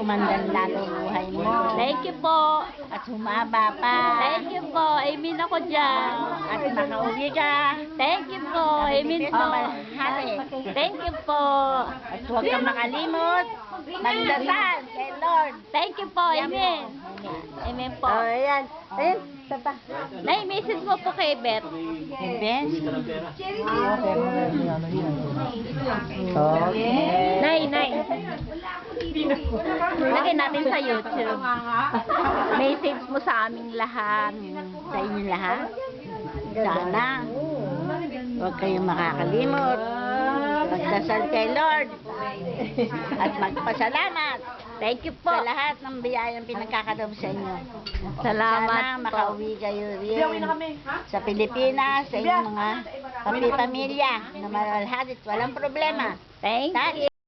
gumanda lalo buhay mo. Thank you po. At humaba pa. Thank you po. Amen ako dyan. At makauwi ka. Thank you po. Amen po. Thank you po. At huwag kang makalimot. Magdasal kay Lord. Thank you po. Amen. Amen po. Oh, ayan. Ayun, isa pa. Nay, message mo po kay Beth. Ben? Nay. Lagay natin sa YouTube. Message mo sa aming lahat. Sa inyo lahat. Sana. Huwag kayong makakalimot. Magdasal kay Lord. At magpasalamat. Thank you po. Sa lahat ng biyayang pinagkakalob sa inyo. Salamat Sana po. makauwi kayo rin sa Pilipinas, sa inyong mga pamilya na malalhalit, walang problema. Thank you.